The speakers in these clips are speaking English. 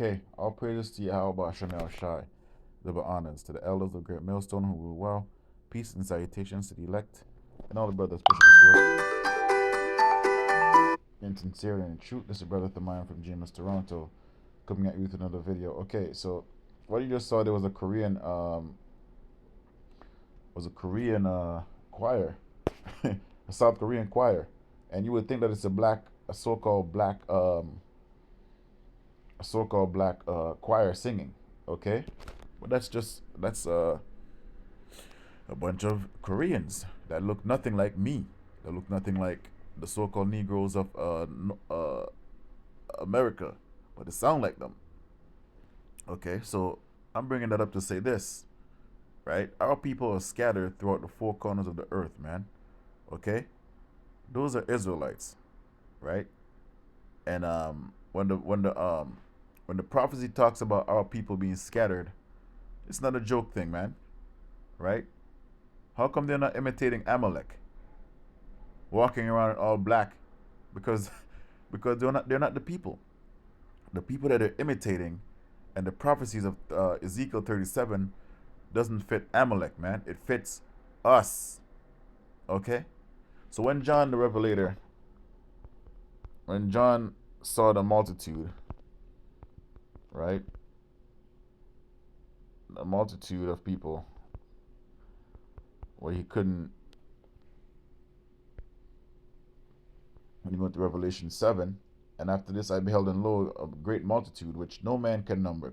Okay, all praises to Yahweh Hashem El Shai. Double honors to the elders of Great Millstone who rule well. Peace and salutations to the elect and all the brothers pushing this world. In sincerity and in truth, this is brother Thamine from GMS Toronto coming at you with another video. Okay, so what you just saw there was a Korean choir, a South Korean choir, and you would think that it's a so-called black choir singing, okay? But that's a bunch of Koreans that look nothing like me, that look nothing like the so-called Negroes of America, but they sound like them. Okay, so I'm bringing that up to say this, right? Our people are scattered throughout the four corners of the earth, man. Okay, those are Israelites, right? And when the prophecy talks about our people being scattered, it's not a joke thing, man, right? How come they're not imitating Amalek, walking around in all black? Because because they're not the people. The people that they're imitating, and the prophecies of Ezekiel 37 doesn't fit Amalek, man. It fits us. Okay. So when John the Revelator, when John saw the multitude, right, a multitude of people, where he couldn't, when he went to Revelation 7, and after this I beheld and lo a great multitude which no man could number,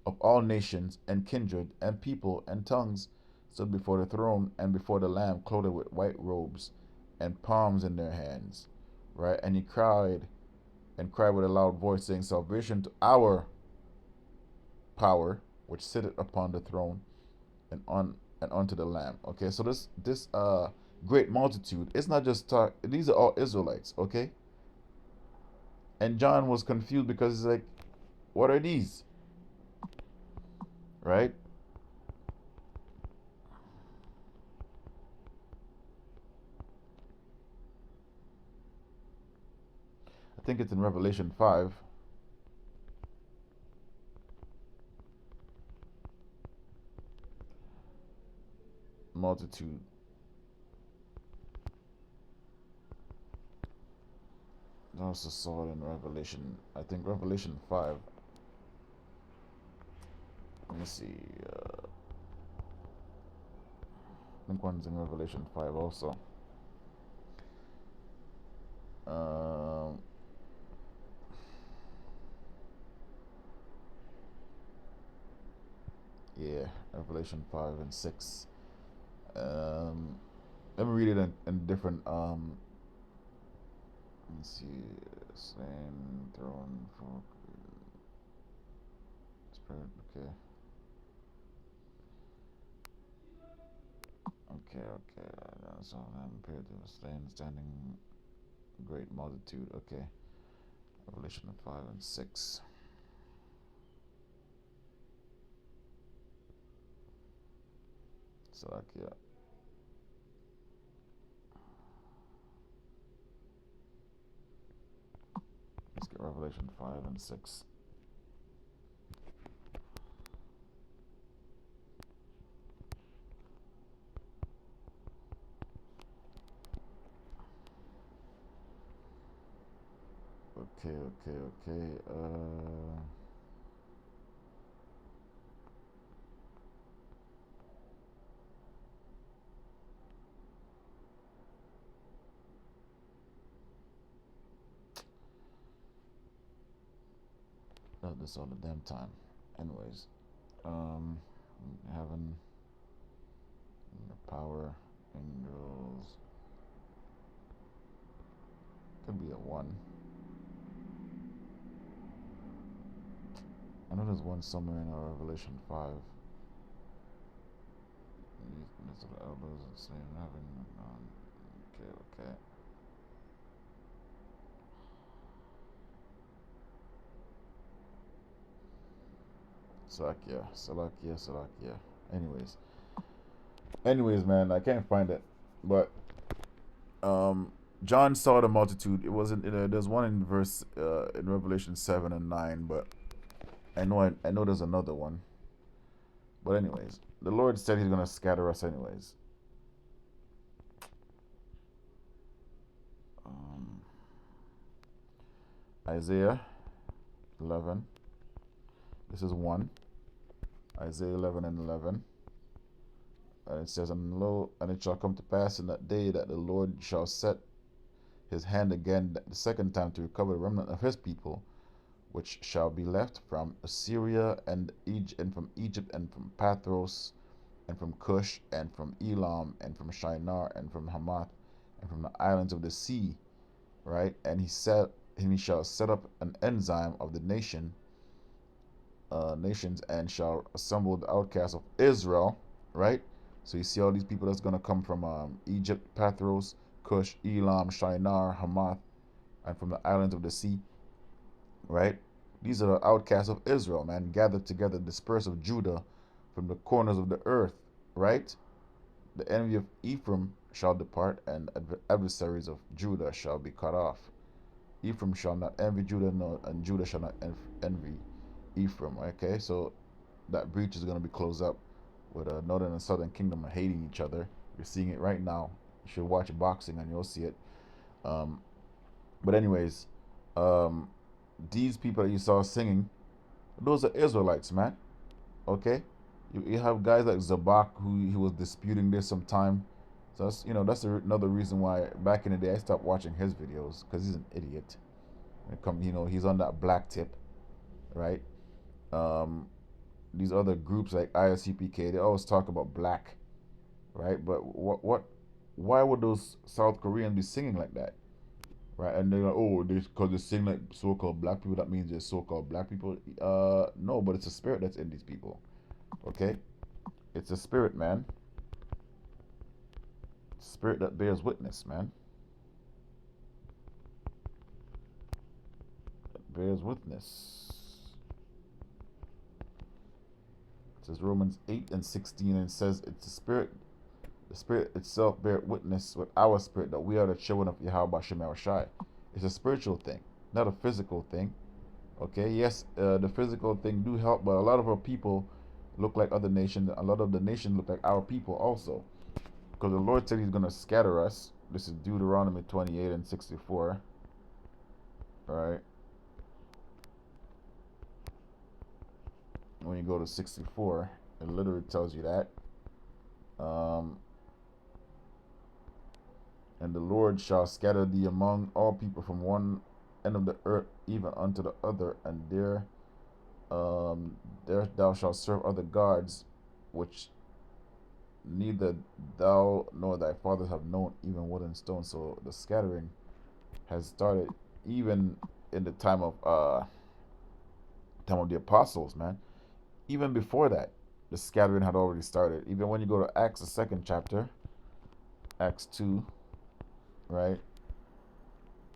of all nations and kindred and people and tongues, stood before the throne and before the Lamb, clothed with white robes and palms in their hands. Right? And he cried with a loud voice, saying, Salvation to our power, which sitteth upon the throne, and unto the Lamb. Okay, so this great multitude, it's not just these are all Israelites, okay? And John was confused because he's like, what are these? Right? I think it's in Revelation 5. Multitude. I also saw it in Revelation. I think Revelation 5. Let me see. I think one's in Revelation 5 also. Um, yeah, Revelation 5 and 6. Um, Let me read it in different. Let me see. Same throne for spirit. Okay. Okay. So I'm appeared to a standing great multitude. Okay. Revelation 5 and 6. Salakia. Let's get Revelation 5 and 6. Okay. This all the damn time. Anyways, heaven, the power, angels. Could be a one. I know there's one somewhere in Revelation 5. These are the elders and saying heaven. Okay. Salakia. Anyways, man, I can't find it. But John saw the multitude. It wasn't. There's one in verse in Revelation 7 and 9, but I know there's another one. But anyways, the Lord said he's gonna scatter us anyways. Um, Isaiah 11. This is 1. Isaiah 11 and 11. And it says, and lo, and it shall come to pass in that day that the Lord shall set his hand again the second time to recover the remnant of his people, which shall be left from Assyria and Egypt, and from Egypt, and from Pathros, and from Cush, and from Elam, and from Shinar, and from Hamath, and from the islands of the sea. Right? And he shall set up an enzyme of the nations, and shall assemble the outcasts of Israel. Right? So you see all these people that's gonna come from Egypt, Pathros, Cush, Elam, Shinar, Hamath, and from the islands of the sea. Right? These are the outcasts of Israel, man, gathered together, dispersed of Judah from the corners of the earth. Right? The envy of Ephraim shall depart, and adversaries of Judah shall be cut off. Ephraim shall not envy Judah, no, and Judah shall not envy Ephraim. Okay, so that breach is going to be closed up with a northern and southern kingdom hating each other. You're seeing it right now. You should watch boxing and you'll see it. Um, but anyways, um, these people that you saw singing, those are Israelites, man. Okay, you have guys like Zabak who he was disputing this sometime. So that's another reason why back in the day I stopped watching his videos because he's an idiot. He's on that black tip, right? Um, these other groups like ISUPK, they always talk about black, right? But why would those South Koreans be singing like that, right? And they're like, oh, because they sing like so-called black people, that means they're so-called black people. No, but it's a spirit that's in these people, okay? It's a spirit, man. Spirit that bears witness, man. That bears witness. It says Romans 8 and 16, and it says it's a spirit. The spirit itself bear witness with our spirit that we are the children of Yahweh Shem Shai. It's a spiritual thing, not a physical thing. Okay, yes, the physical thing do help, but a lot of our people look like other nations. A lot of the nations look like our people also. Because the Lord said he's going to scatter us. This is Deuteronomy 28 and 64. Right? When you go to 64, it literally tells you that. Um, and the Lord shall scatter thee among all people from one end of the earth even unto the other, and there thou shalt serve other gods, which neither thou nor thy fathers have known, even wood and stone. So the scattering has started even in the time of the apostles, man. Even before that, the scattering had already started. Even when you go to Acts, the second chapter, Acts 2, right?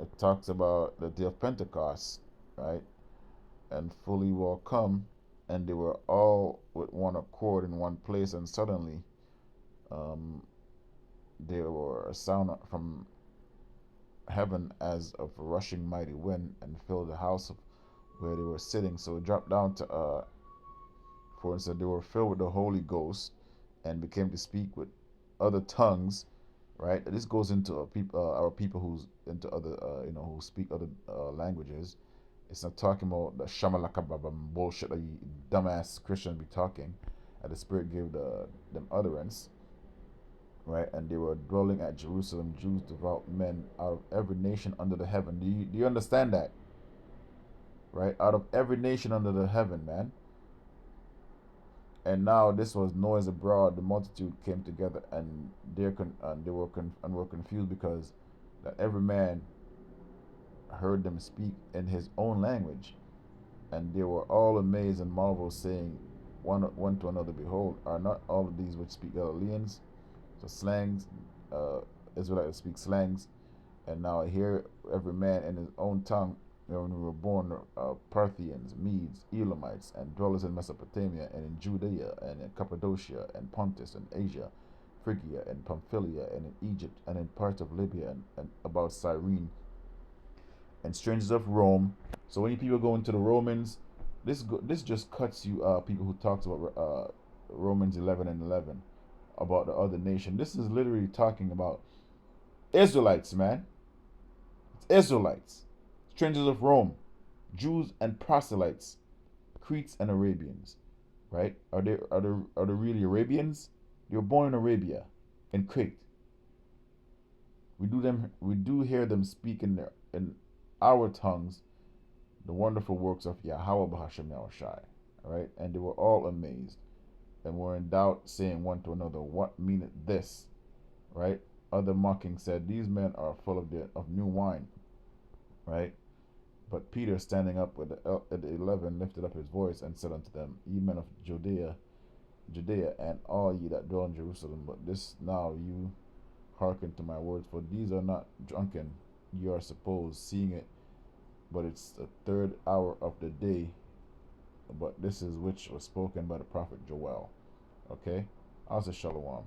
It talks about the day of Pentecost, right? And fully will come, and they were all with one accord in one place, and suddenly um, there were a sound from heaven as of a rushing mighty wind, and filled the house where they were sitting. So it dropped down to, for instance, they were filled with the Holy Ghost, and began to speak with other tongues. Right, this goes into our people who's into other, who speak other languages. It's not talking about the shamalakababam bullshit that you dumbass Christians be talking. And the Spirit gave them utterance, right? And they were dwelling at Jerusalem, Jews, devout men out of every nation under the heaven. Do you understand that? Right? Out of every nation under the heaven, man. And now this was noise abroad. The multitude came together, and were confused because that every man heard them speak in his own language. And they were all amazed and marveled, saying one to another, Behold, are not all of these which speak Galileans? So slangs, Israelites speak slangs. And now here every man in his own tongue. When we were born, Parthians, Medes, Elamites, and dwellers in Mesopotamia, and in Judea, and in Cappadocia, and Pontus, and Asia, Phrygia, and Pamphylia, and in Egypt, and in parts of Libya, and about Cyrene, and strangers of Rome. So when people go into the Romans, This just cuts you people who talks about Romans 11:11 about the other nation. This is literally talking about Israelites, man. It's Israelites, strangers of Rome, Jews and proselytes, Cretes and Arabians. Right? Are they really Arabians? They were born in Arabia, in Crete. We do hear them speak in our tongues the wonderful works of Yahweh Bahashem Yahushai. Right? And they were all amazed and were in doubt, saying one to another, what meaneth this? Right? Other mocking said, these men are full of new wine. Right? But Peter, standing up at the 11, lifted up his voice and said unto them, ye men of Judea, and all ye that dwell in Jerusalem, but this now you hearken to my words, for these are not drunken, you are supposed, seeing it, but it's the third hour of the day, but this is which was spoken by the prophet Joel. Okay? I'll say shalom.